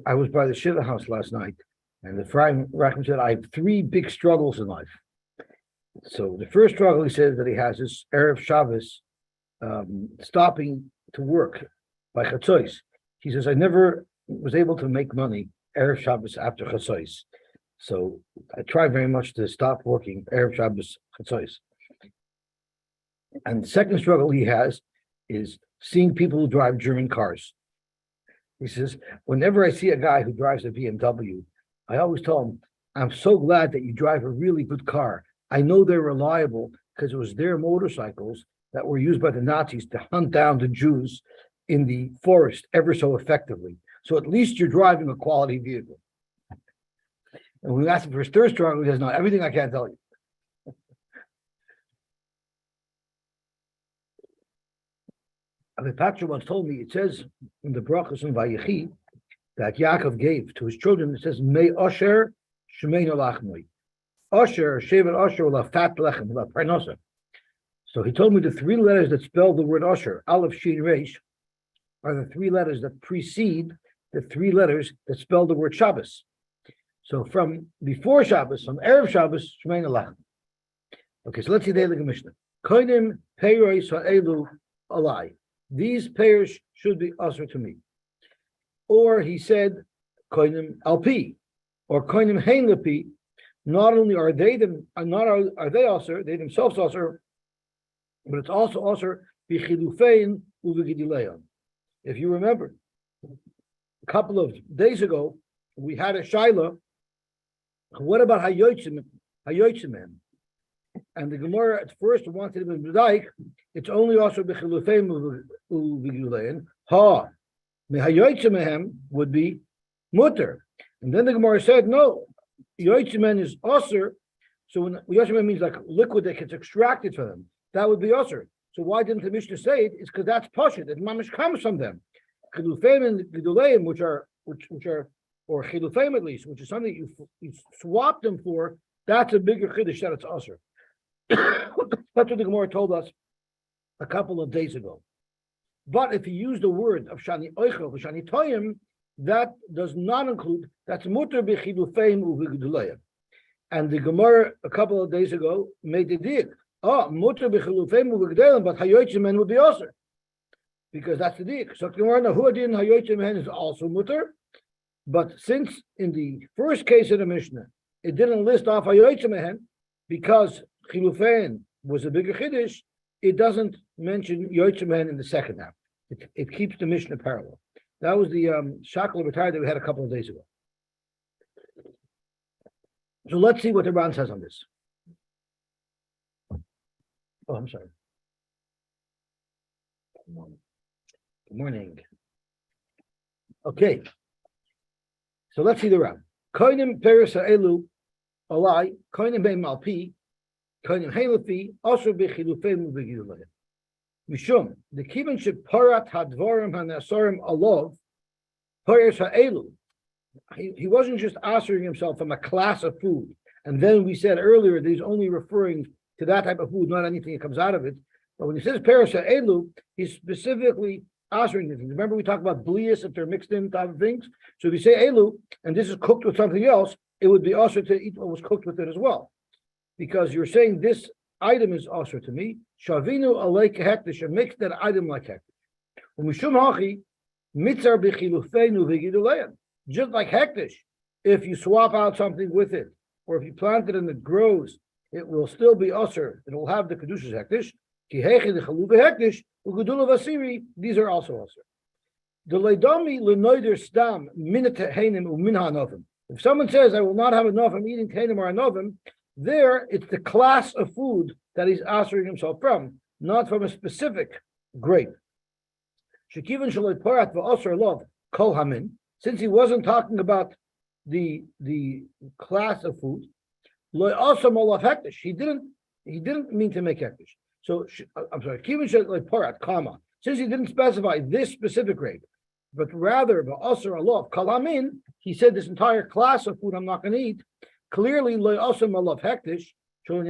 I was by the Shiva house last night, and the Ephraim Rachman said, I have three big struggles in life. So the first struggle he says that he has is Erev Shabbos, stopping to work by Chatzos. He says, I never was able to make money Erev Shabbos after Chatzos. So I try very much to stop working Erev Shabbos Chatzos. And the second struggle he has is seeing people who drive German cars. He says, whenever I see a guy who drives a BMW, I always tell him, I'm so glad that you drive a really good car. I know they're reliable because it was their motorcycles that were used by the Nazis to hunt down the Jews in the forest ever so effectively. So at least you're driving a quality vehicle. And when we asked him for his third struggle, he says, no, everything I can't tell you. The Patra once told me, it says in the Brachos in Vayechi that Yaakov gave to his children, it says, Me Osher Shemein Olachmoi. Osher, Shevet Osher, La Fat Lechem, La Parnosa. So he told me the three letters that spell the word Osher, Aleph, Shin, Reish, are the three letters that precede the three letters that spell the word Shabbos. So from before Shabbos, from Erev Shabbos, Shemein Olachem. Okay, so let's see the Eilig Mishnah. Koinim Peiros Ha'elu Alai. These pairs should be usher to me. Or he said, koinim alpi, or koinim hein lepi. Not only are they usher, they themselves usher, but it's also usher bichilufein uvigidileon. If you remember, a couple of days ago, we had a shaila. What about hayotzim men? And the Gemara at first wanted him in B'daik, it's only also b'chilufeim u'v'gilulein. Ha, mehayoytzemehem would be mutter. And then the Gemara said, no, yoytzemen is osir. So when yoytzemen means like liquid that gets extracted from them, that would be osir. So why didn't the Mishnah say it? It's because that's pashut. It mamish comes from them. Chilufeim and giluleim, which are, or chilufeim at least, which is something you swap them for, that's a bigger chiddush that it's osir. That's what the Gemara told us a couple of days ago. But if you use the word of shani oichel, shani toyim, that does not include, that's mutter b'chilufeim u'v'geduleim. And the Gemara a couple of days ago made the dig. Mutter b'chilufeim u'v'geduleim, but hayotzim would be also. Because that's the dig. So the Gemara, huadin hayotzim is also mutter. But since in the first case of the Mishnah, it didn't list off hayotzim because chilufein was a bigger chiddush, it doesn't mention yotzim in the second half. It keeps the Mishnah parallel. That was the shackle of retire that we had a couple of days ago. So let's see what the Ran says on this. Oh, I'm sorry. Good morning. Okay. So let's see the Ran. Koinim peris ha'elu alai, koinim beim alpi, koinim heilafi, also bechilufeim u'begiluleim. Mishum, the kivin should parat hadvarim hanasorim alov, peris ha'elu. He wasn't just answering himself from a class of food. And then we said earlier that he's only referring to that type of food, not anything that comes out of it. But when he says peris ha'elu, he's specifically answering things. Remember we talked about blias if they're mixed in type of things. So if you say elu, and this is cooked with something else, it would be also to eat what was cooked with it as well. Because you're saying this item is also to me. Shavinu alei kehektish, and makes that item like hektish. Umishum hachi mitzar b'chilufeinu v'giduleim. Just like hektish, if you swap out something with it, or if you plant it and it grows, it will still be usher. It will have the kedushas hektish. Ki hechi the chaluv hektish u'gedulav asiri. These are also usher. The leidami lenoider stam minat heinim u'minha anovim. If someone says, I will not have enough, I'm eating heinim or anovim, there it's the class of food that he's answering himself from, not from a specific grape. Shekivin shaloi parat v'osar lov kol hamin. Since he wasn't talking about the class of food, loy also molav hektish. He didn't mean to make hektish. So I'm sorry. Kivin shaloi parat comma. Since he didn't specify this specific grape, but rather v'osar lov kol hamin, he said this entire class of food I'm not going to eat. Clearly, loy also molav hektish. And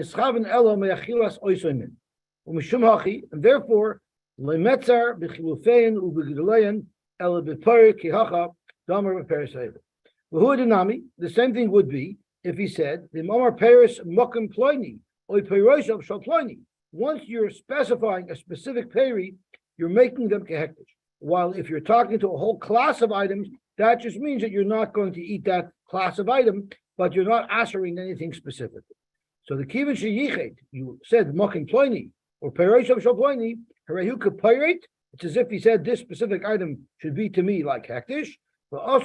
therefore, lemetzar b'chilufein u'b'gedulein ela b'pari kihacha Damer Paris Eiver. The same thing would be if he said, the Mamar Paris Mokim Ploini, or Peroishav Shal Ploini. Once you're specifying a specific peri, you're making them kehektish. While if you're talking to a whole class of items, that just means that you're not going to eat that class of item, but you're not answering anything specific. So the Kivin Sheyichet, you said Mokim Ploini, or Peroishav Shal Ploini, Harehu Kapirate. It's as if he said this specific item should be to me like hektish. Now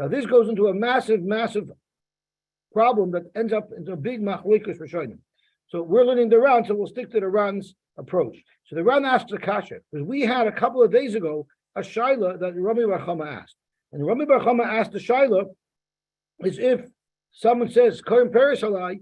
this goes into a massive problem that ends up into a big machlikus rishonim. So we're learning the Ran, so we'll stick to the Ran's approach. So the Ran asks a kasha, because we had a couple of days ago a shaila that Rami Bar Chama asked. And Rami Bar Chama asked the shaila is if someone says Kohen Peres Alai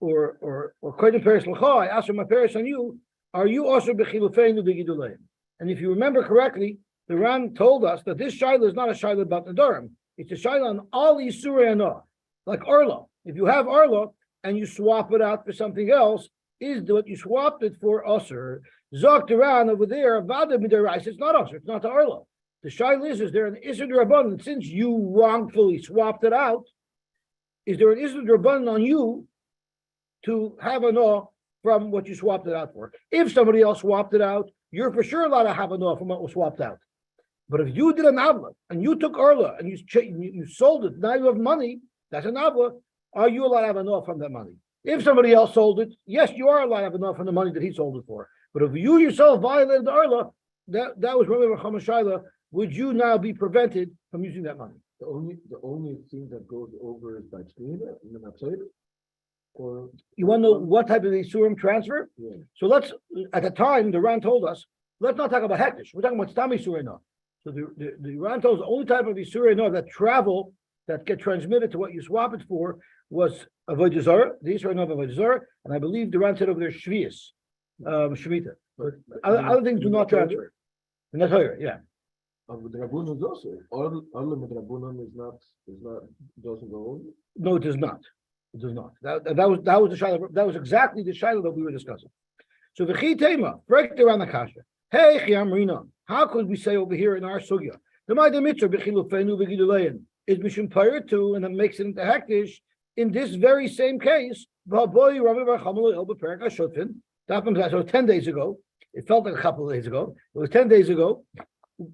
or Kohen Peres L'cha, I ask for my Peres on you, are you also b'chilufeinu b'giduleim? And if you remember correctly, the Ran told us that this shaila is not a shaila about Nedarim. It's a shaila on all Yisur Anah, like Arla. If you have Arla and you swap it out for something else, is what you swapped it for Asur? Zok Ran over there, Vada Midarais, it's not Asur, it's not the Arla. The shaila is there an Isur Rabbanan, since you wrongfully swapped it out, is there an Isur Rabbanan on you to have an Nah from what you swapped it out for? If somebody else swapped it out, you're for sure allowed to have a Nah from what was swapped out. But if you did an Avla and you took Arla and you sold it, now you have money, that's an Avla, are you allowed to have a Nah from that money? If somebody else sold it, yes, you are allowed to have a Nah from the money that he sold it for. But if you yourself violated the Arla, that was Rabbi Chama Shaila, would you now be prevented from using that money? The only thing that goes over is by Tzmina and the Matzah. Or you want to know what type of Isurim transfer? Yeah. So let's, at the time, the Ran told us, let's not talk about Hektish. We're talking about Stam Isurim. So the Ran told us the only type of Isurim that travel, that get transmitted to what you swap it for, was Avodah Zarah, the Isurim of Avodah Zarah, and I believe the Ran said over there Shvius, Shemitah. But other things do not transfer. And that's higher, yeah. With the Rabbanon also. All with the Rabbanon is not doesn't go over. No, it does not. It does not. That was the shaila. That was exactly the shaila that we were discussing. So the Tema break around the kasha. Hey Chiamrina, how could we say over here in our sugya the Ma'adim Mitzvah b'chilufeinu b'gidulein is mishum payer too, and it makes it into hektish in this very same case. So 10 days ago, it felt like a couple of days ago. It was 10 days ago,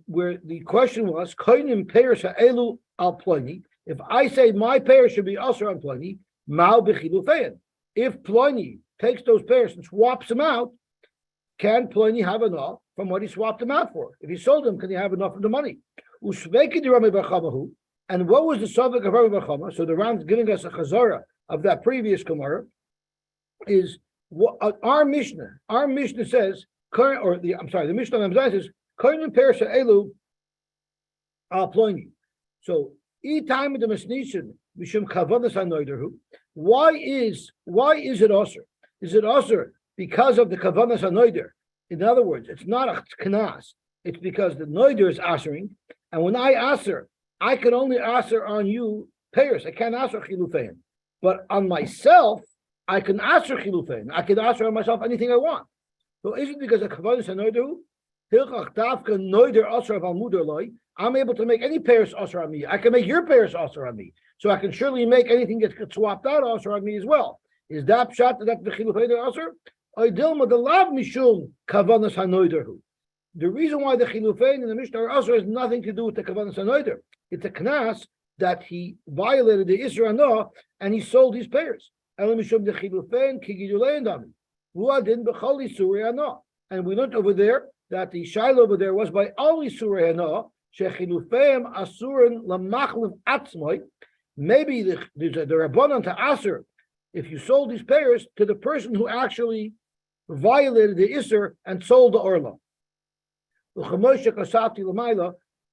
where the question was koinim peiros ha'elu al ploni. If I say my pair should be also on ploni. Mal b'chilufein. If Pliny takes those pairs and swaps them out, can Pliny have enough from what he swapped them out for? If he sold them, can he have enough of the money? And what was the subject of Rami Bar Chama? So the Ram's giving us a chazara of that previous Gemara. Is what our Mishnah says, the Mishnah on Amzai says, Koinim Persha Elu al Pliny. So each time of the Mesnishin, why is it osur? Is it osur because of the kavanas hanoider? In other words, it's not a knas. It's because the noider is asering, and when I aser, I can only aser on you payers. I can't aser chilufein, but on myself, I can aser chilufein. I can aser on myself anything I want. So is it because of kavanas hanoider? I'm able to make any pairs osur on me. I can make your pairs osur on me. So I can surely make anything that gets swapped out osur on me as well. Is that pshat that the chilufei osur? Oidilma the lav mishum kavanas hanoiderhu. The reason why the chilufei in the Mishnah are osur has nothing to do with the kavanas hanoider. It's a knas that he violated the Isra Anah and he sold his pairs. Elam mishum the chilufei kigidulein dami. Vuadin b'chol Yisur Anah. And we learned over there that the shaila over there was by all Yisur Anah. Shechilufeim asurin lamachlev atzmoi. Maybe there's a rabbanon to aser if you sold these pairs to the person who actually violated the iser and sold the orla.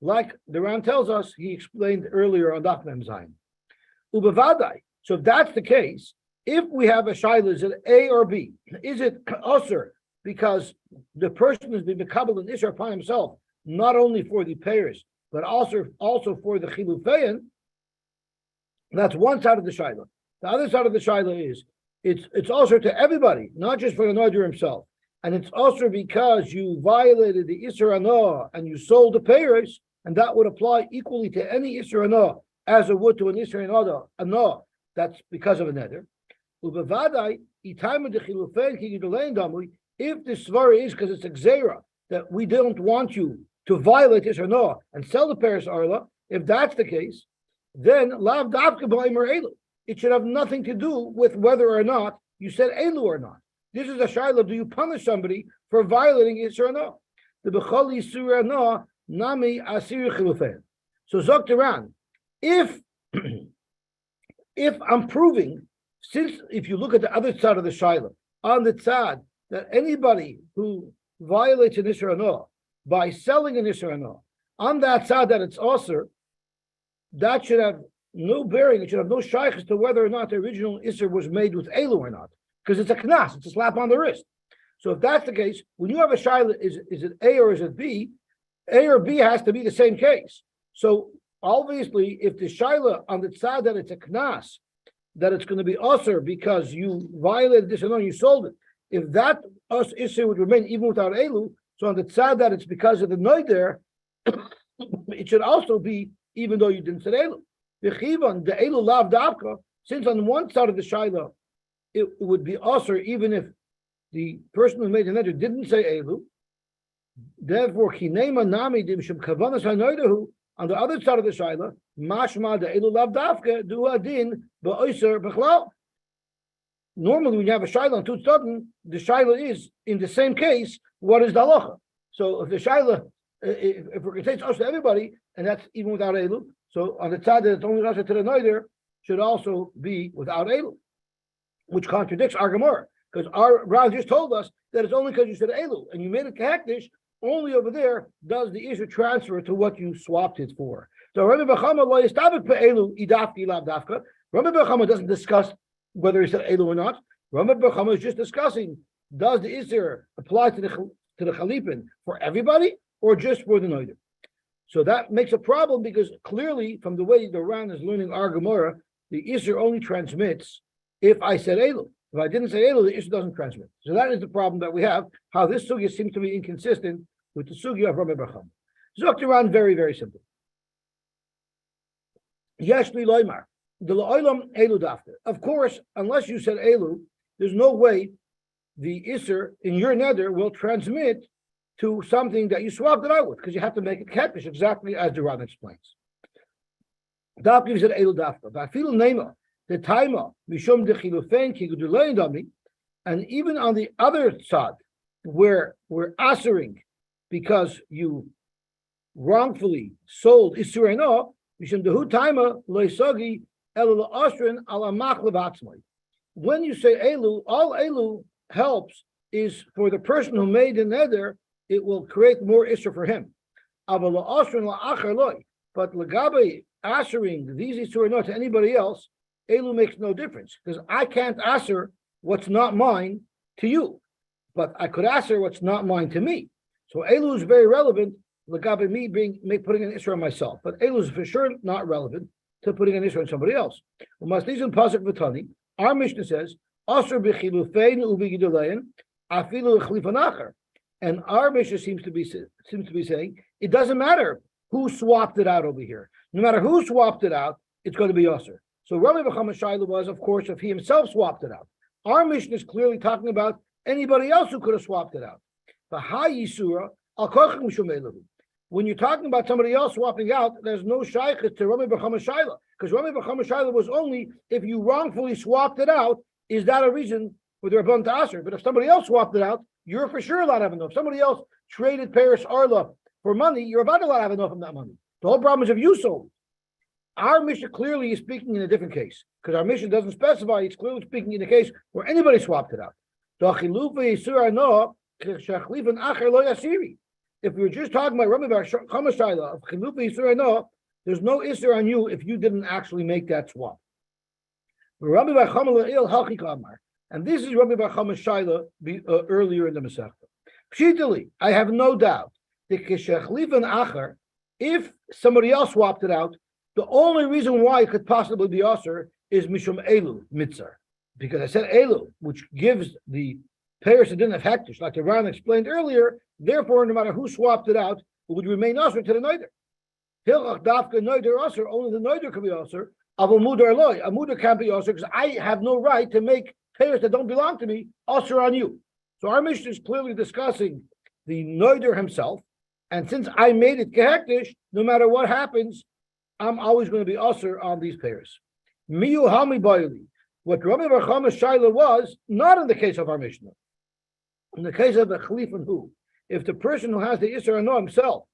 Like the Ran tells us, he explained earlier on Daf Mem Zayin. Ubavadai. So if that's the case, if we have a shaila, is it A or B? Is it aser because the person has been mekabel an iser upon himself, not only for the pairs, but also for the chilufein? That's one side of the shaila. The other side of the shaila is it's also to everybody, not just for the noider himself. and it's also because you violated the Isser Anah and you sold the payers, and that would apply equally to any Isser Anah as it would to an Isser Anah that's because of a neder. If the svara is because it's a gzera that we don't want you to violate Isser Anah and sell the payers arla, if that's the case, then lav davka b'aymer elu. It should have nothing to do with whether or not you said elu or not. This is a shaila. Do you punish somebody for violating Isser Anah? The b'chol Yisur Anah nami asir chilufein. So zokt around. If I'm proving, since if you look at the other side of the shaila, on the tzad that anybody who violates an Isser Anah by selling an Isser Anah, on that tzad that it's osir, that should have no bearing. It should have no shaykh as to whether or not the original Isser was made with elu or not, because it's a knas, it's a slap on the wrist. So if that's the case, when you have a shaila, is it A or is it B? A or B has to be the same case. So obviously, if the shaila on the tzad that it's a knas, that it's going to be usher because you violated this and you sold it. If that us issue would remain even without elu, so on the tzad that it's because of the noider, it should also be even though you didn't say elu. The elu lav davka, since on one side of the shaila it would be usher even if the person who made the neder didn't say elu. Therefore, kinema nami dimshim kavanas hanoidahu. On the other side of the shaila, mashma the elu lav davka du adin ba'oser b'chlal. Normally, when you have a shaila on two sudden, the shaila is in the same case. What is the halacha? So, if the shaila, if we're going to say it's us to everybody, and that's even without elu, so on the side that it's only us to the noider, should also be without elu, which contradicts our Gemara, because our Rav just told us that it's only because you said elu and you made it kahektish. Only over there does the issue transfer to what you swapped it for. So Rabbi Bechama lo yistabek be'elu idafki lav dafka. Rabbi Bechama doesn't discuss whether he said elu or not. Rabbi Bechama is just discussing, does the Isser apply to the Chalipin for everybody or just for the Noider? So that makes a problem because clearly from the way the Ran is learning our Gemara, the Isser only transmits if I said elu. If I didn't say elu, the Isser doesn't transmit. So that is the problem that we have, how this sugya seems to be inconsistent with the sugya of Rabbi Bechama. Zokt Ran, very, very simple. Yeshli loymar. The la'olam elu dafka. Of course, unless you said elu, there's no way the Isser in your neder will transmit to something that you swapped it out with, because you have to make it kepish, exactly as the Ran explains. Dafka said elu dafka. But I feel nema, the taima, mishum de chilufein ki gudulein dami, and even on the other side, where we're asering because you wrongfully sold Isur Anah, mishum dehu taima loisagi elu la'asrin ala machlav atzmai. When you say elu, all elu helps is for the person who made the neder, it will create more Isser for him. Aval la'asrin la'achar loy. But legabe asering these Isur Anah to anybody else, elu makes no difference, because I can't aser what's not mine to you, but I could aser what's not mine to me. So elu is very relevant, legabe me putting an Isra on myself, but elu is for sure not relevant to putting an Isra on somebody else. Our Mishnah says, aser b'chilufein u'b'gidulein afilu chlifanacher, and our Mishnah seems to be saying it doesn't matter who swapped it out over here. No matter who swapped it out, it's going to be aser. So Rabbi Bechama Shaila was, of course, if he himself swapped it out. Our Mishnah is clearly talking about anybody else who could have swapped it out. When you're talking about somebody else swapping out, there's no shaykhs to Rabbi Bechama Shaila, because Rabbi Bechama Shaila was only if you wrongfully swapped it out, is that a reason for the Rabban to aser? But if somebody else swapped it out, you're for sure allowed to have enough. If somebody else traded Paris Arla for money, you're about allowed to have enough of that money. The whole problem is if you sold. Our Mishnah clearly is speaking in a different case, because our Mishnah doesn't specify. It's clearly speaking in a case where anybody swapped it out. If we were just talking about Rabbi Bechama Shaila of Chilufa Yisur Anah, there's no Isser on you if you didn't actually make that swap. Rabbi Bechama Le'il Halchi Kamar, and this is Rabbi Bechama Shaila earlier in the Masechta. Pshitali, I have no doubt that if somebody else swapped it out, the only reason why it could possibly be aser is mishum elu mitzar, because I said elu, which gives the payers that didn't have hektish, like the Ran explained earlier. Therefore, no matter who swapped it out, it would remain usher to the noider. Hilchach dafka noider usher, only the noider can be usher. Aval mudar loy, a mudar can't be usher because I have no right to make payers that don't belong to me usher on you. So our mission is clearly discussing the noider himself, and since I made it kehektish, no matter what happens, I'm always going to be usher on these payers. Miyu hami boili. What Rabbi Bar Chama's shaila was not in the case of our Mishnah. In the case of the Chalif and who, if the person who has the Isser Hano himself,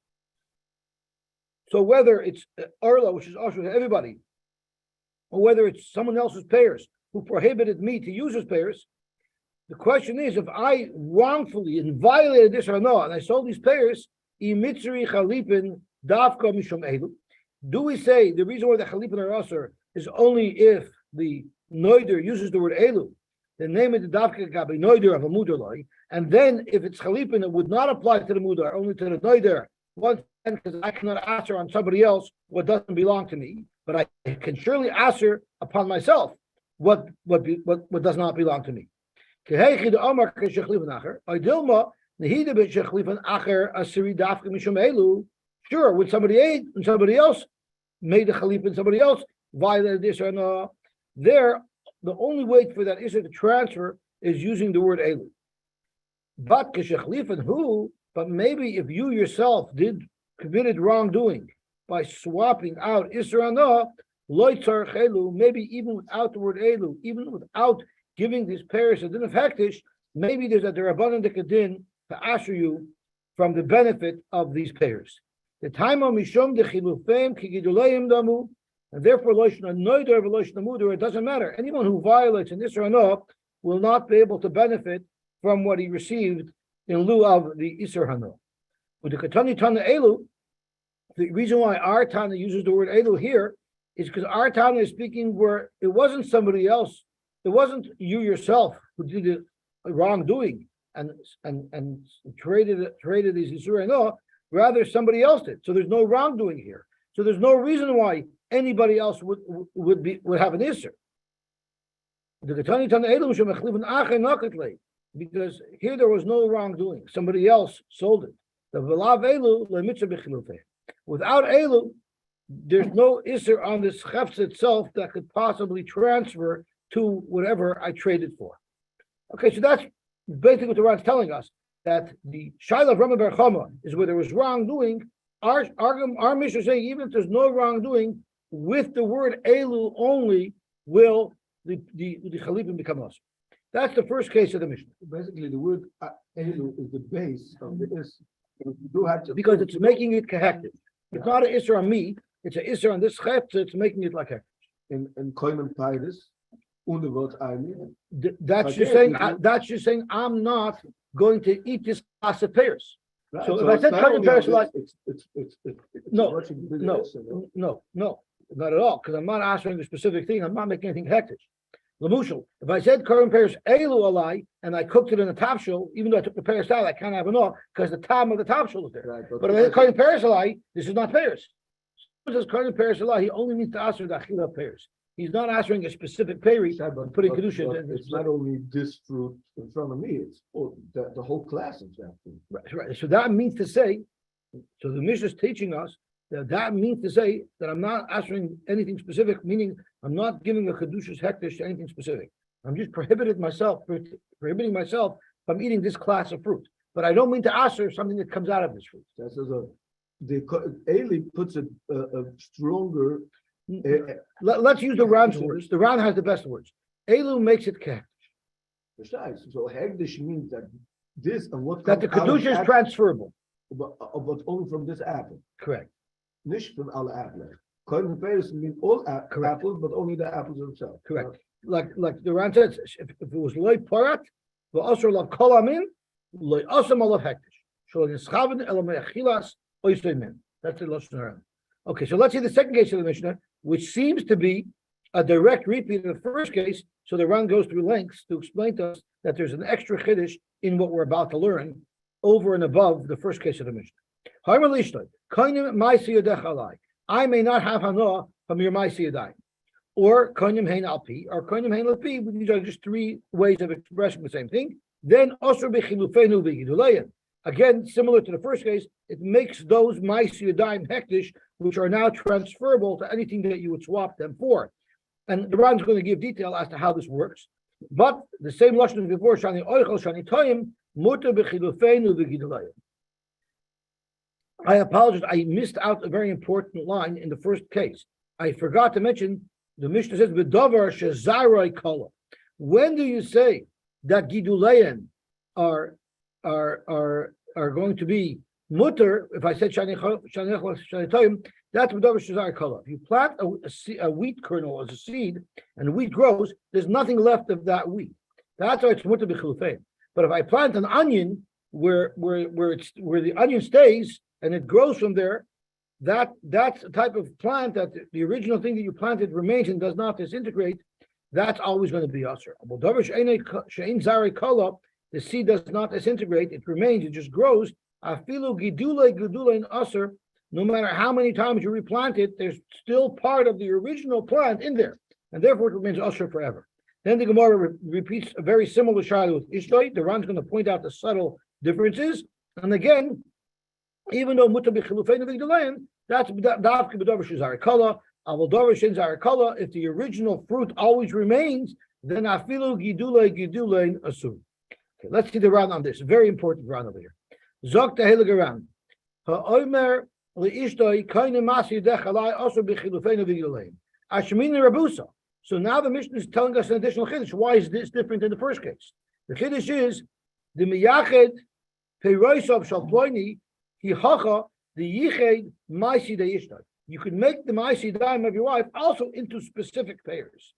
so whether it's Arla, which is usher to everybody, or whether it's someone else's payers who prohibited me to use his payers, the question is, if I wrongfully and violated this Hano and I sold these payers, imitzri chalipin dafka mishum elu, do we say the reason why the chalipin are usher is only if the noider uses the word elu, the name of the dafka gabi noider of a mudar, and then if it's chalipin, it would not apply to the mudar, only to the noider. Once again, because I cannot answer on somebody else what doesn't belong to me, but I can surely answer upon myself what does not belong to me. Sure, when somebody else made the chalipin, somebody else violated this or no, there, the only way for that issue to transfer is using the word elu. But but maybe if you yourself committed wrongdoing by swapping out isra no, loitzar chelu, maybe even without the word elu, even without giving these pairs a din of hektish, maybe there's a derabbanan dekadin to asher you from the benefit of these pairs. The time of mishum de chilufim kigidulayim damu. And therefore, it doesn't matter. Anyone who violates an Isra Hano will not be able to benefit from what he received in lieu of the Isra Hano. With the Katani Tana Elu, the reason why our Tana uses the word Elu here is because our Tana is speaking where it wasn't somebody else, it wasn't you yourself who did the wrongdoing and traded these Isra Hano, rather somebody else did. So there's no wrongdoing here. So there's no reason why anybody else would have an issue. Because here there was no wrongdoing. Somebody else sold it. Without elu, there's no isser on this chefs itself that could possibly transfer to whatever I traded for. Okay, so that's basically what the Ran's telling us, that the Shaila of Rama Bar Chama is where there was wrongdoing. Our mission is saying even if there's no wrongdoing, with the word elu only will the chalipin become us. That's the first case of the mission. Basically, the word elu is the base of the is. You do have to, because it's making it kahektiv. It's not an isser on me, it's an isser on this chef, so it's making it like hektiv. In Koinen Pairis, the word that's just saying I'm not going to eat this class of pears. Right. So if I said Koinen Pairis, like no, not at all, because I'm not answering a specific thing. I'm not making anything hektish. Lamushal, if I said Koren Pears Elu alai and I cooked it in a topshul, even though I took the pears out, I can't have enough because the time of the topshul is there. Right, but if I said Koren Pears alai, this is not pears. When it says Koren Pears alai, he only needs to answer the achila pears. He's not answering a specific peri, putting kedusha. It's not only this fruit in front of me; it's the whole class of that fruit. Right. So that means to say, so the Mishnah is teaching us that means to say that I'm not answering anything specific, meaning I'm not giving a kedushas hektish to anything specific. I'm just prohibiting myself from eating this class of fruit. But I don't mean to answer something that comes out of this fruit. That's the Eli puts a stronger. Let's use the Ram's words. The Ram has the best words. Elu makes it kehektish. Besides, so hektish means that this and what that the kedusha is transferable, but only from this apple. Correct. Nicht from alle apples. Koinen Pears mean all apples, but only the apples themselves. Correct. Like the Ran says, if it was loy parat, the also love kolamin, loy also malav hektish. So in schaven elamei achilas oisemin. That's the lashon Ran. Okay, so let's see the second case of the Mishnah, which seems to be a direct repeat of the first case. So the Ran goes through lengths to explain to us that there's an extra chiddush in what we're about to learn over and above the first case of the Mishnah. I may not have hana from your ma'asiyadai, or konim hein alpi, or konim hein alpi. These are just three ways of expressing the same thing. then osur bechilufenu v'gidulein. Again, similar to the first case, it makes those ma'aseh yadayim hektish, which are now transferable to anything that you would swap them for. And the Ran is going to give detail as to how this works. But the same lashon as before, shani oichel, shani toyim, muter bechilufenu v'gidulein. I apologize. I missed out a very important line in the first case. I forgot to mention the Mishnah says v'davar shezaroi kala. When do you say that gidulein are going to be mutter? If I said shani toyim, that's v'davar shezaroi kala. If you plant a wheat kernel as a seed and wheat grows, there's nothing left of that wheat. That's why it's mutter b'chilufein. But if I plant an onion where the onion stays and it grows from there, that's a type of plant that the original thing that you planted remains and does not disintegrate. That's always going to be usher. The seed does not disintegrate; it remains. It just grows. Afilu gidule in usher. No matter how many times you replant it, there's still part of the original plant in there, and therefore it remains usher forever. Then the Gemara repeats a very similar shayla with Ishtoi. The Ran's going to point out the subtle differences, and again, even though mutar b'chilufeinu v'gdulein, that's dafke b'davar shezarei kala. Avol davar she'ein zarei kala. If the original fruit always remains, then afilu gidulein asur. Okay, let's see the Ran on this. Very important Ran over here. Zok tehelig Ran. Ha'omer le'ishtoi kaine masi dechalai asur b'chilufeinu v'gdulein. Ashmini rabusa. So now the Mishnah is telling us an additional chiddush. Why is this different than the first case? The chiddush is the miyached peirosav shal ploini. The yiched ma'aseh de'ishtoi. You could make the ma'aseh daim of your wife also into specific pairs.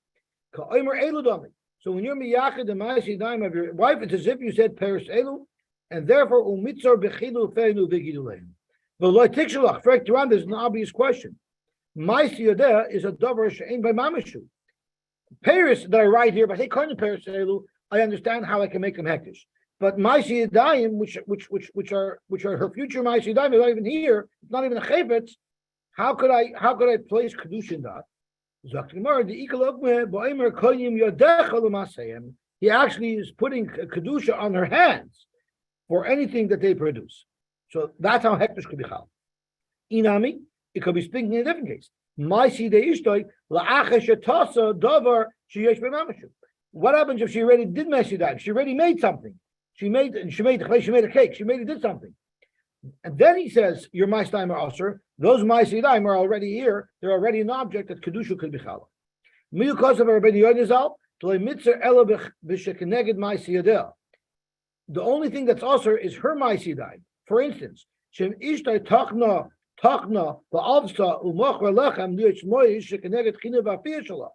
Ka'omer elu dami. So when you're miyached the ma'aseh daim of your wife, it's as if you said pairs elu, and therefore umitzor bechilu feinu v'gidulein. But loy tikshalach. Correct around. There's an obvious question. Ma'aseh yodeh is a davar she'ein by mamashu. Pairs that I write here, but I say kind of pairs elu, I understand how I can make them hektish. But ma'aseh yadayim, which are her future ma'aseh yadayim, is not even here. It's not even a chayvetz. How could I place kedusha in that? He actually is putting kedusha on her hands for anything that they produce. So that's how hektish could be chal. Inami, it could be speaking in a different case. Ma'aseh de'ishtoi la'achesh shetasa davar sheyesh b'mamashu. What happens if she already did ma'aseh yadayim? She already made something. She made a cake. She did something. And then he says, your ma'aseh yadayim are usher. Those ma'aseh yadayim are already here. They're already an object that kedusha could be chala. Miyu kosav Rabbeinu Yonizal t'lei mitzer ela b'shekeneged ma'aseh yadayim. The only thing that's usher is her ma'aseh yadayim. For instance, shem ishtay tachna ba'avsa u'mochra lechem li'etz moish shekeneged chinev v'afiyah shala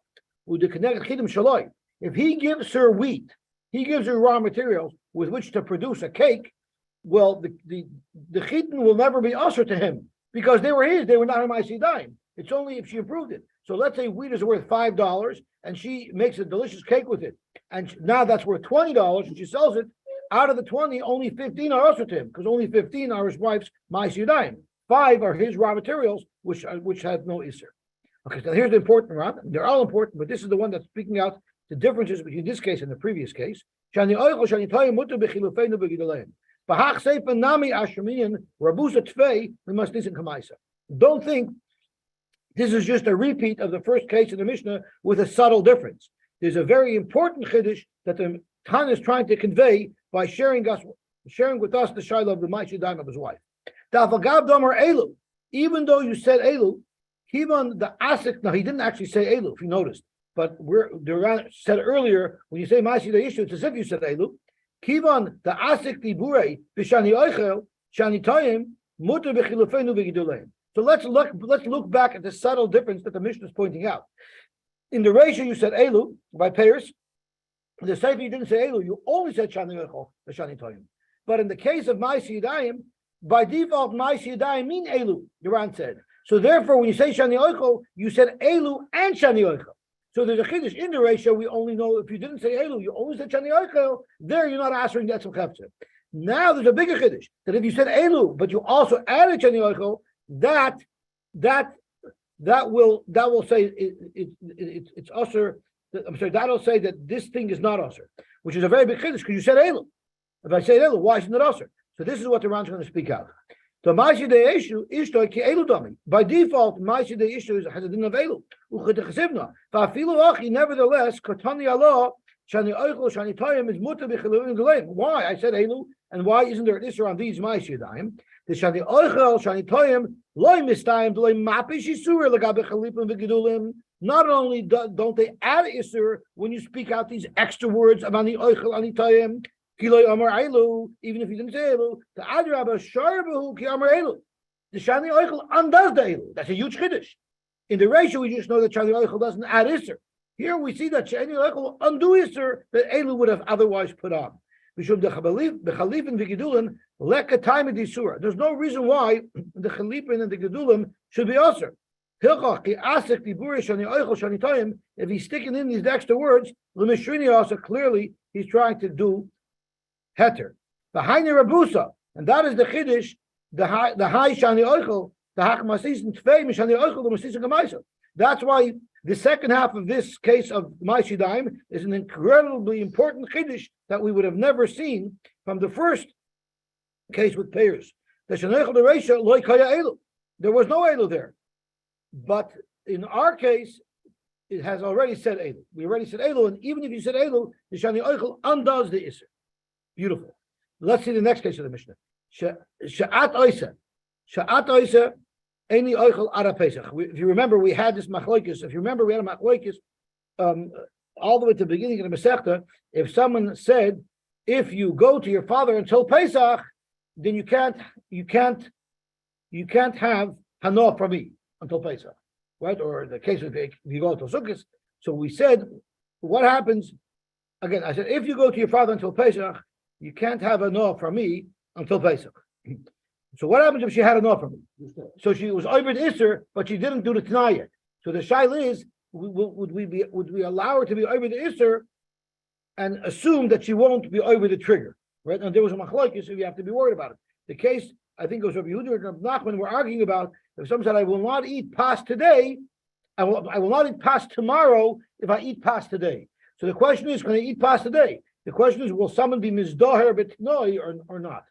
u'dekeneged chinim shaloi. If he gives her wheat, he gives her raw materials with which to produce a cake. Well, the chitin will never be usher to him because they were his. They were not her ma'aseh yadayim. It's only if she approved it. So let's say wheat is worth $5 and she makes a delicious cake with it, and now that's worth $20 and she sells it. Out of the 20, only 15 are usher to him because only 15 are his wife's ma'aseh yadayim. 5 are his raw materials, which have no isser. Okay, so here's the important one. They're all important, but this is the one that's speaking out the differences between this case and the previous case. Shani oichel shani toyim muter b'chilufeinu v'gidulein. B'hach seifa nami ashamiyan rabusa tfei must listen kamaisa. Don't think this is just a repeat of the first case in the Mishnah with a subtle difference. There's a very important chiddush that the Tan is trying to convey by sharing with us the shayla of the ma'aseh yadayim of his wife. Da'avagav domer elu. Even though you said elu, even the asik. Now he didn't actually say elu, if you noticed. But the said earlier, when you say ma'aseh yadayim, it's as if you said elu. Kivan the asik dibure b'shani oichel shani toyim muter b'chilufeinu v'gidulein. So let's look back at the subtle difference that the Mishnah is pointing out. In the ratio you said elu by pairs. In the Sefer you didn't say elu, you only said shani oichel b'shani toyim. But in the case of ma'aseh yadayim, by default ma'aseh yadayim mean elu. The Ran said. So therefore, when you say shani oichel, you said elu and shani oichel. So there's a chiddush in the ratio. We only know if you didn't say elu, you only said shani oichel. There, you're not answering that some chefzer. Now there's a bigger chiddush that if you said elu, but you also added shani oichel, that will say it's usher. I'm sorry, that'll say that this thing is not usher, which is a very big chiddush because you said elu. If I say Elu, why isn't it Osir? So this is what the Ran's going to speak out. So Ma'aseh De'eshu Ishtoi Ki Elu Dami. By default, Ma'aseh De'eshu has a din of Elu. Va'afilu Achi, nevertheless, Katani Allah, Shani Oichel, Shani Toyim is Mutter B'chiluvim Geleim. Why? I said Elu, and why isn't there an Isser on these Ma'aseh Daim? The Shani Oichel, Shani Toyim, Loi Mistayim, Loi Mapish Yisur, Lagabe Chalipim V'Gedulim. Not only don't they add Isser when you speak out these extra words about the Oichel, Ani Toyim, Kiloi Amar Eilu, even if you didn't say Eilu, the Adrabah Sharbahu Ki Amar Eilu. The Shani Oichel undoes the Eilu. That's a huge Kiddush. In the ratio, we just know that Shani Oichel doesn't add Isser. Here we see that Shani Oichel will undo Isser that Eilu would have otherwise put on. Mishum the Chalipin V'Gedulim Leka Time of Disura. There's no reason why the Chalipin and the Gedulim should be Osir. If he's sticking in these extra words, also clearly he's trying to do heter. The Haine Rabusa, and that is the Chiddush, the high Shani Oichel, the Hakmasis and Tvei Mishani Oichel, the Masis and Gemaisa. That's why the second half of this case of Ma'aseh Daim is an incredibly important Chiddush that we would have never seen from the first case with payers. The Shani Oichel the Reisha Loi Kaya Elu. There was no Elu there. But in our case, it has already said Elu. We already said Elu, and even if you said Elu, the Shani Oichel undoes the Isser. Beautiful. Let's see the next case of the Mishnah. Sha'at Oisa. Sha'at Oisa, Eini Oichel Ara Pesach. If you remember, we had this Machlokes. If you remember, we had a Machlokes all the way to the beginning of the Masechta. If someone said, if you go to your father until Pesach, then you can't have Hanoah from me until Pesach, right? Or the case of if you go to Sukkot. So we said, what happens? Again, I said, if you go to your father until Pesach, you can't have a no from me until Pesach. So what happens if she had a no from me? So she was over the Isser, but she didn't do the Tanai yet. So the shaila is, would we allow her to be over the Isser and assume that she won't be over the trigger, right? And there was a machlokes, so you have to be worried about it. The case, I think it was Rabbi Yehuda and Rabbi Nachman were arguing about, if someone said, I will not eat pas today, I will not eat pas tomorrow if I eat pas today. So the question is, can I eat pas today? The question is, will someone be mizdaher b'tnoi or not?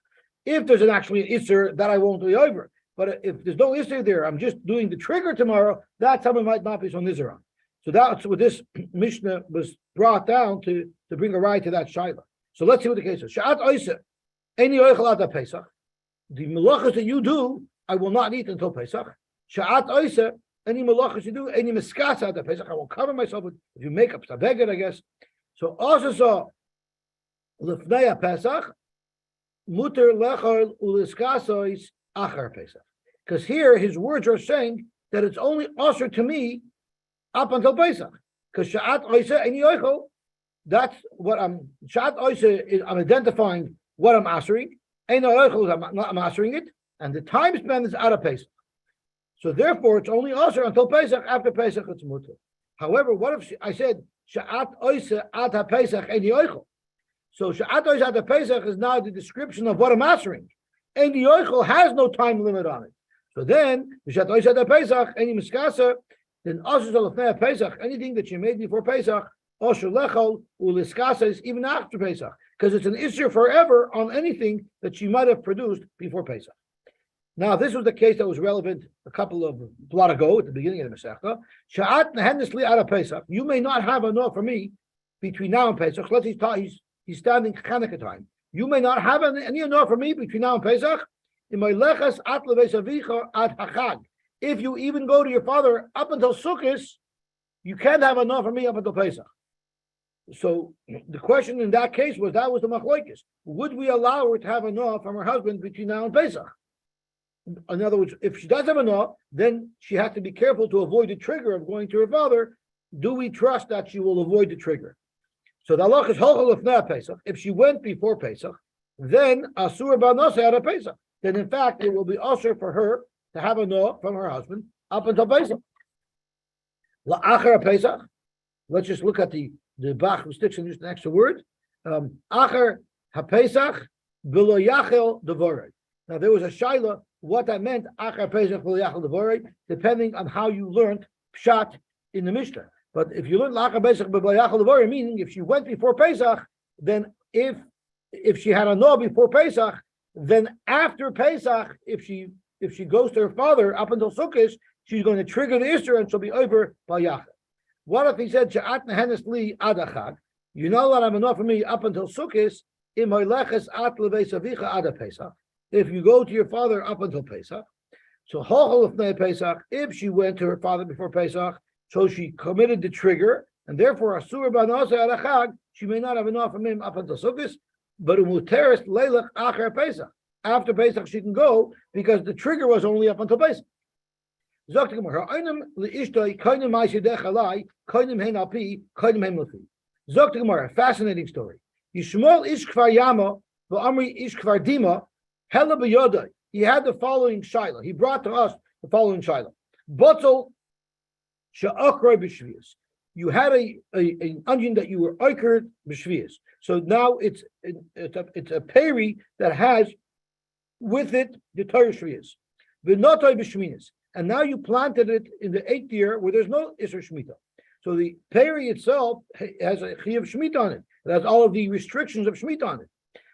If there's actually an isser, that I won't be over. But if there's no isser there, I'm just doing the trigger tomorrow, that someone might not be so nizar on. So that's what this Mishnah was brought down to bring a right to that shaila. So let's see what the case is. Sha'at oisa, any oichel ad Pesach. The melachas that you do, I will not eat until Pesach. Sha'at oisa, any melachas you do, any miskas ad Pesach, I will cover myself with, if you make up sabeged, I guess. So also saw Lefnei Pesach, muter lechol uliskasois achar Pesach. Because here his words are saying that it's only usher to me up until Pesach. Because Sha'at Oisa any oichel, that's what Sha'at Oisa is, I'm identifying what I'm answering. Ein oichel, I'm answering it, and the time spent is out of Pesach. So therefore, it's only usher until Pesach. After Pesach, it's muter. However, what if I said Sha'at Oisa ad ha-Pesach any oichel? So Sha'at Oisa ad ha-Pesach is now the description of what I'm answering. And the oichel has no time limit on it. So then, Sha'at Oisa ad ha-Pesach any miskasa, then Osher Lefnei Pesach, anything that you made before Pesach, Osher Lechol uliskasa is even after Pesach, because it's an issue forever on anything that she might have produced before Pesach. Now, this was the case that was relevant a lot ago at the beginning of the Masechta. Sha'at nehendesli ad Pesach. You may not have enough for me between now and Pesach. Let's say he's standing Chanukah time. You may not have any enough for me between now and Pesach. If you even go to your father up until Sukkot, you can't have enough for me up until Pesach. So the question in that case was the machlokes. Would we allow her to have enough from her husband between now and Pesach? In other words, if she does have enough, then she has to be careful to avoid the trigger of going to her father. Do we trust that she will avoid the trigger? So the halach is holchol lefnei Pesach. If she went before Pesach, then asur ba'nosei ad Pesach. Then in fact it will be usher for her to have a no from her husband up until Pesach. La'achar Pesach. Let's just look at the Bach who sticks in just an extra word. Achar haPesach v'lo yachel devorei. Now there was a shaila what that meant. Achar Pesach v'lo yachel devorei, depending on how you learned pshat in the Mishnah. But if you learned Achar Pesach v'lo yachel devorei, meaning if she went before Pesach, then if if she had a no before Pesach, then after Pesach, if she goes to her father up until Sukkot, she's going to trigger the Isser and she'll be over by Yachid. What if he said, Sha'at nehenes li ad achag? You're not allowed to have enough for me up until Sukkot, im hoileches at leveis avicha ad Pesach. If you go to your father up until Pesach, so hochel lefnei Pesach, if she went to her father before Pesach, so she committed the trigger, and therefore asur banasa ad achag, she may not have enough from him up until Sukkot, but umuteres leilach acher Pesach. After Pesach she can go because the trigger was only up until Pesach. Zok the Gemara, einem leishtoi koinem ma'asidech alai, koinem hein alpi, koinem hein lefi. Zok the Gemara, fascinating story. Yishmol ish kvar yama, v'amri ish kvar dima, hela b'yodai. He had the following shaila. He brought to us the following shaila. Botzel she'akroi b'shvius. You had an onion that you were oikered b'shvius. So now it's a peri that has with it the Torah shvius. V'notoi b'shminis. And now you planted it in the 8th year where there's no Isser Shemitah. So the peri itself has a Chiyuv Shemitah on it. It has all of the restrictions of Shemitah on it.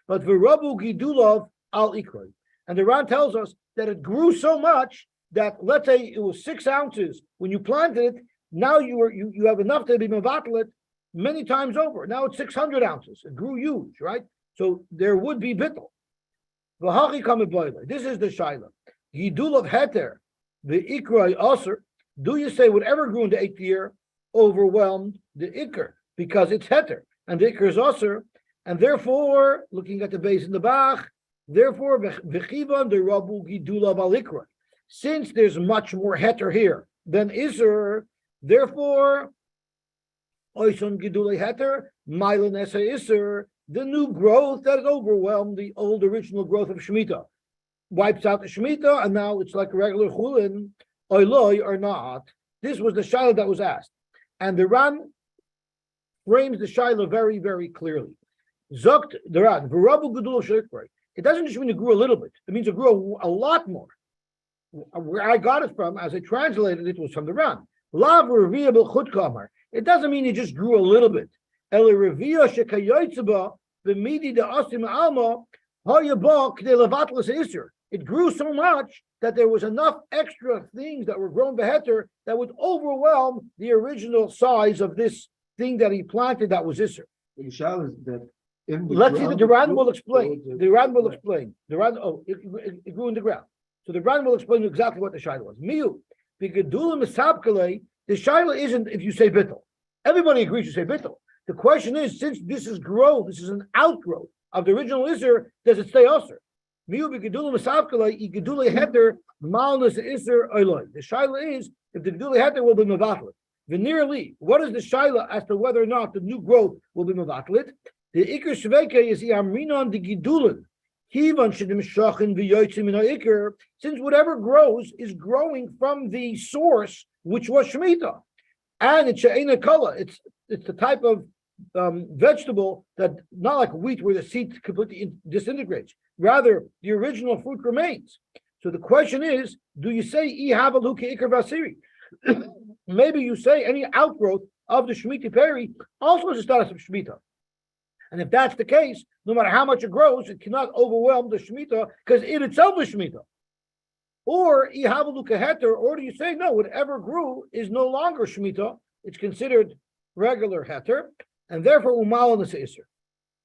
But V'rabu Gidulov al Ikroi. And the Ran tells us that it grew so much that, let's say it was 6 ounces when you planted it, now you have enough to be mevatel it many times over. Now it's 600 ounces. It grew huge, right? So there would be bittul. V'hachi kamet boile. This is the shaila. Gidulov heter. The ikra aser, do you say whatever grew in the 8th year overwhelmed the ikr because it's heter and the ikr is aser, and therefore looking at the base in the bach, therefore v'chivan the rabu gidula balikra. Since there's much more heter here than iser, therefore oison gidula heter mylon esa iser, the new growth that has overwhelmed the old original growth of shemitah wipes out the Shemitah, and now it's like a regular chulin, oiloi or not. This was the shaila that was asked. And the Ran frames the shaila very, very clearly. Zokt the Ran, v'rabu gedul shekray. It doesn't just mean it grew a little bit. It means it grew a lot more. Where I got it from, as I translated it, was from the Ran. Lav reviyah b'chut kamar. It doesn't mean it just grew a little bit. El reviyah shekayotzeba b'midi da'asim alma hayabah k'dei levatlas isur. It grew so much that there was enough extra things that were grown beheter that would overwhelm the original size of this thing that he planted that was Isser. The shal is that Let's see, the Ran will explain. The Ran will explain. The Ran, it grew in the ground. So the Ran will explain exactly what the shaila was. Miu, b'gedulim misabkale, the shaila isn't if you say bittul. Everybody agrees you say bittul. The question is, since this is growth, this is an outgrowth of the original Isser, does it stay Isser? The shaila is if the gedula heter will be mevatlet. Veneerly, what is the shaila as to whether or not the new growth will be mevatlet? The ikr shveke is yamrinon the gedulin. Kivan shedim shachin v'yotzim min ha'ikr. Since whatever grows is growing from the source, which was shemitah, and it's she'ena kala. It's the type of vegetable that not like wheat where the seed completely disintegrates. Rather, the original fruit remains. So the question is, do you say ihavaluke ikar vasiri? Maybe you say any outgrowth of the Shemitah peri also is a status of Shemitah. And if that's the case, no matter how much it grows, it cannot overwhelm the Shemitah because it itself is Shemitah. Or ihavaluke heter, or do you say no, whatever grew is no longer Shemitah, it's considered regular heter, and therefore umal on the isser.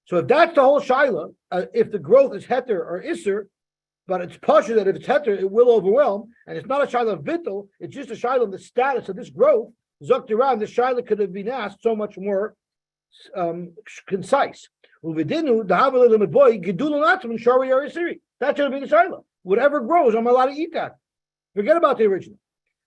So if that's the whole shaila, if the growth is heter or isser, but it's pasha that if it's heter, it will overwhelm, and it's not a shaila of bittul, it's just a shaila of the status of this growth. Zoktiran, the shaila could have been asked so much more concise. Uvidinu, the havelim boy, gidulun atzman shari yarisiri. That should have been the shaila. Whatever grows, I'm allowed to eat that. Forget about the original.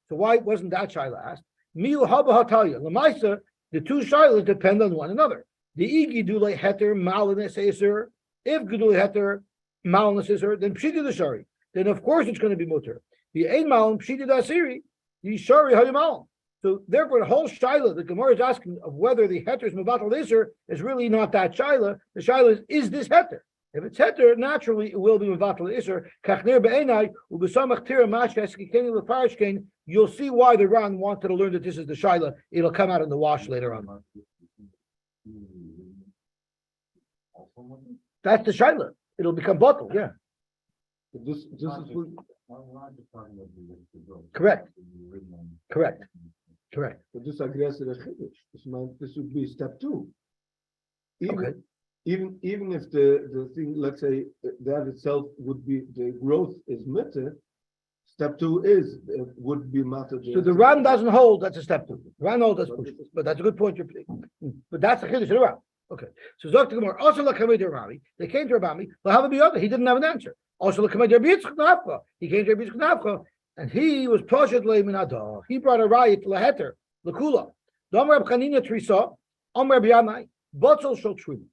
So why wasn't that shaila asked? Miu haba hatalia. Lamaisa, the two shailas depend on one another. The igidule heter malanes eser. If gidule heter malanes eser, then pshiti the shari. Then of course it's going to be mutter. The ein malan pshiti the asiri. The shari hayamal. So therefore, the whole shaila the Gemara is asking of whether the heter is mevatel eser is really not that shaila. The shaila is this heter? If it's heter, naturally it will be mevatel eser. Kachner be'enai ubesamach tira mashkas kikeni leparishkein. You'll see why the Ran wanted to learn that this is the shaila. It'll come out in the wash later on. That's the shaila. It'll become bottle. Yeah, But this is for, correct. Correct. but this aggressive chiddush. This would be step 2. Okay. Even if the thing, let's say that itself would be the growth is mitzvah, step 2 would be matter. So the Ram doesn't hold. That's a step 2. Ram holds that's push. But that's a good point you're making. But that's the chiddush of the Ram. Okay. So Zok to Gemara. Also, Rami. They came to Rabami. He didn't have an answer. Also, he came to Rabbi Yitzchak Nafka, and he was poshet le'minadah. He brought a riot leheter lekula. Dom Reb Chanina Trisa. Reb Yanai. Botzel shel truma.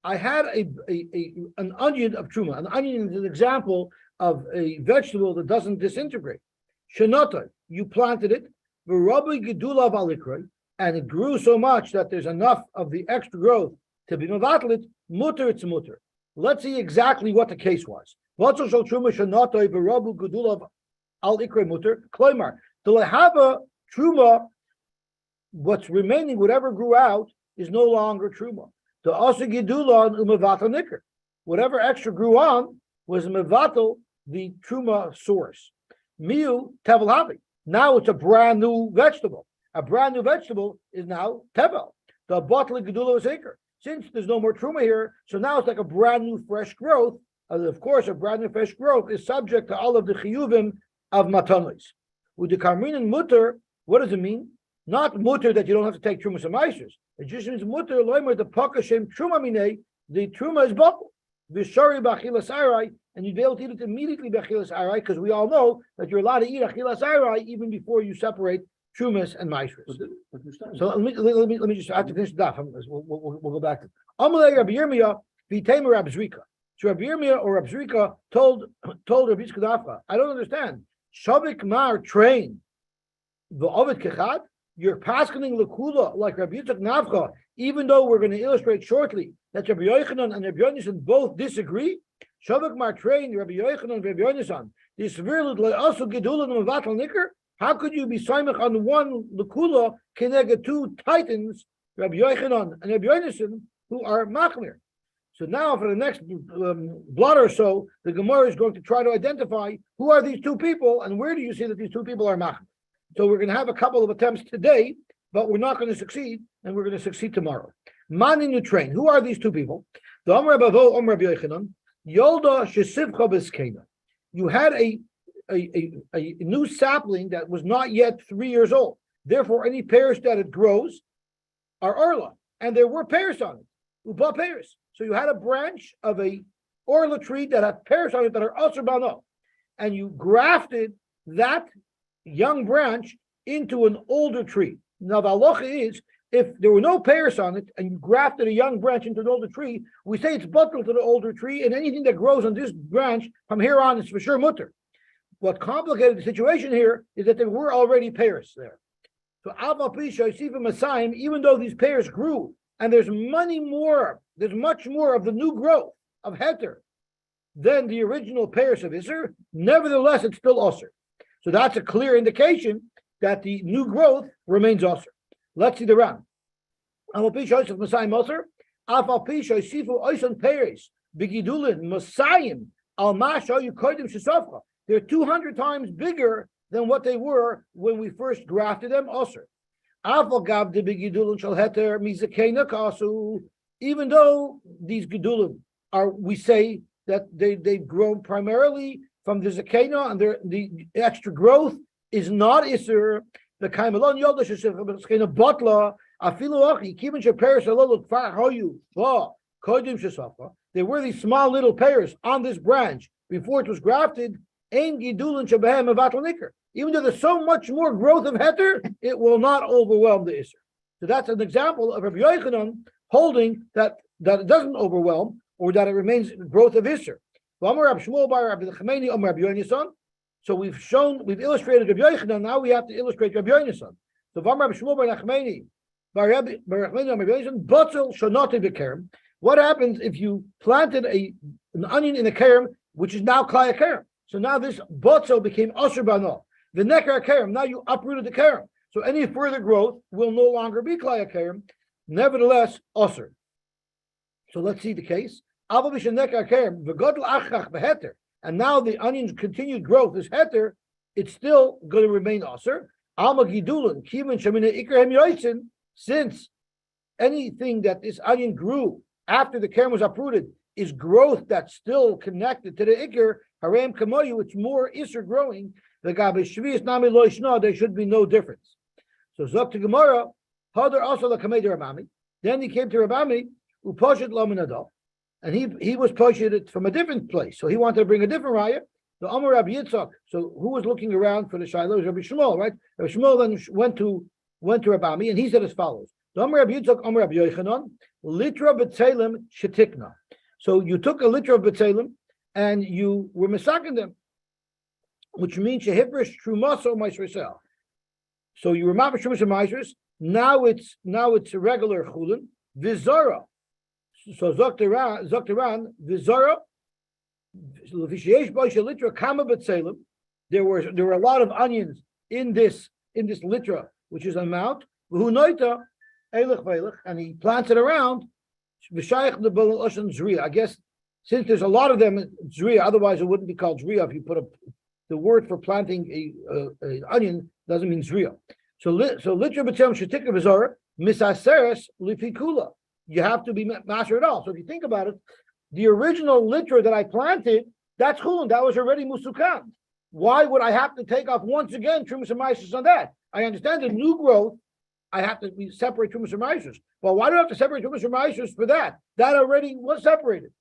I had an onion of truma. An onion is an example of a vegetable that doesn't disintegrate. Shenata, you planted it. V'rabi gedula v'alikray, and it grew so much that there's enough of the extra growth to be mevatlit. Mutter, it's mutter. Let's see exactly what the case was. Botzel shel truma shenata v'rabi gedula v'alikray mutter. Kloimar, to have a truma, what's remaining, whatever grew out, is no longer truma. The also gidula umevatal nicker. Whatever extra grew on was mevatal, the truma source. Miu tevel havi. Now it's a brand new vegetable. A brand new vegetable is now tevel. The bottle gidula is acre. Since there's no more truma here, so now it's like a brand new fresh growth. And of course, a brand new fresh growth is subject to all of the chiyuvim of matanos. With the karmin and mutter, what does it mean? Not mutter that you don't have to take trumas and meisers. It just means mutter loimer the pakashem truma mine. The truma is bottle. V'shari b'achilas arai, and you'd be able to eat it immediately b'achilas arai, because we all know that you're allowed to eat achilas arai even before you separate trumas and meisers. So let me just I have to finish the daf. We'll go back to Amalei Rabbi Yirmiyah v'teimer Rabbi Zrika. So Rabbi Yirmiyah or Rabbi Zrika told Rabbi Yitzchak, I don't understand. Shavik mar train the ovid kechad. You're paskening lekula like Rabbi Yitzchak Nafcha, even though we're going to illustrate shortly that Rabbi Yochanan and Rabbi Yonasan both disagree. Shavak mar train Rabbi Yochanan and Rabbi Yonasan. This virulent also gedulan mevatal nicker. How could you be simach on one lekula kenega 2 titans, Rabbi Yochanan and Rabbi Yonasan, who are machmir? So now for the next blot or so, the Gemara is going to try to identify who are these 2 people and where do you see that these 2 people are machmir. So we're going to have a couple of attempts today, but we're not going to succeed, and we're going to succeed tomorrow. Mani Nutrain. Who are these 2 people? The Amr Bavo, Amr Rabbi Yochanan, Yolda Shesivcha Beskena. You had a new sapling that was not yet 3 years old. Therefore, any pears that it grows are orla, and there were pears on it. Uba pears. So you had a branch of a orla tree that had pears on it that are also bano, and you grafted that young branch into an older tree. Now the halacha is, if there were no pears on it and you grafted a young branch into an older tree, we say it's buttal to the older tree, and anything that grows on this branch from here on is for sure mutter. What complicated the situation here is that there were already pears there. So Alva Pisha, Masayim, even though these pears grew, and there's much more of the new growth of heter than the original pears of Isser, nevertheless it's still Osir. So that's a clear indication that the new growth remains usher. Let's see the round. They're 200 times bigger than what they were when we first grafted them usher. Even though these gedulim are, we say that they've grown primarily from the zakena, and the extra growth is not iser. The kaimelon yodash is zakena botla afilu achi kiven sheperes alolu kfar hoyu ba kodim shesafa. There were these small little pears on this branch before it was grafted. Ein gidulin shebehem avatal nicker. Even though there's so much more growth of heter, it will not overwhelm the iser. So that's an example of Rabbi Yochanan holding that it doesn't overwhelm, or that it remains growth of iser. So we've illustrated Rabbi Yochanan, now we have to illustrate Rabbi Yonasan. So what happens if you planted an onion in a kerem, which is now klai kerem? So now this botzel became asher bano. The nekar kerem, now you uprooted the kerem. So any further growth will no longer be klai kerem, nevertheless asher. So let's see the case. And now the onion's continued growth is heter, it's still going to remain aser. Since anything that this onion grew after the kerem was uprooted is growth that's still connected to the ikr, harem kamoyu, it's more iser growing. The gabe shvius nami lo yishna, there should be no difference. So zok to Gemara, hadar also la kamei Rabami. Then he came to Rabami, uposhet lo minadol, and he was posheted from a different place. So he wanted to bring a different raya. The Amar Rabbi Yitzchak. So who was looking around for the Shiloh? It was Rabbi Shmuel, right? Rabbi Shmuel then went to Rabami, and he said as follows: the Amar Rabbi Yitzchak, Amar Rabbi Yochanan, litra b'tzelim shetikna. So you took a litra of b'tzelim and you were misaking them, which means shehivrish trumaso ma'israel. So you were mavish trumas and ma'isras. Now it's a regular chulin vizara. So Zoktaran vizara. There were a lot of onions in this litra, which is an amount. And he plants it around. I guess since there's a lot of them, zriya. Otherwise, it wouldn't be called zriya if you put the word for planting an onion doesn't mean zriya. So litra b'tem shetikra v'zara misaseres lifikula. You have to be master at all. So if you think about it, the original litra that I planted, that's chulin. That was already musukan. Why would I have to take off once again trumas and ma'asos on that? I understand the new growth. I have to separate trumas and ma'asos. Well, why do I have to separate trumas and ma'asos for that? That already was separated.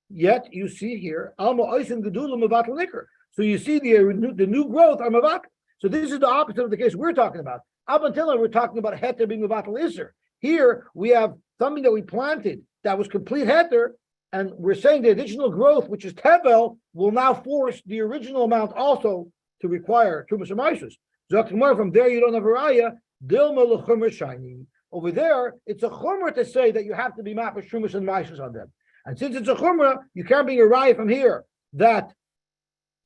Yet you see here alma oisin gedulim mevatel nikr. So you see the new growth are mevatel. So this is the opposite of the case we're talking about. Up until now, we're talking about heter being mevatel iser. Here we have something that we planted that was complete heter. And we're saying the additional growth, which is tevel, will now force the original amount also to require trumas and ma'asos. From there, you don't have a raya. Dilma l'chumer shiny. Over there, it's a chumrah to say that you have to be mapped trumas and ma'asos on them. And since it's a chumrah, you can't bring a raya from here that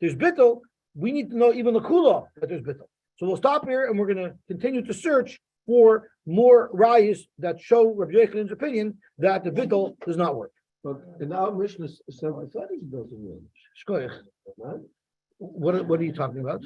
there's bittul. We need to know even the kula that there's bittul. So we'll stop here, and we're going to continue to search for more rayas that show Rabbi Yochanan's opinion that the bittul does not work. But in our Mishnah, self-reflection doesn't work. What are you talking about?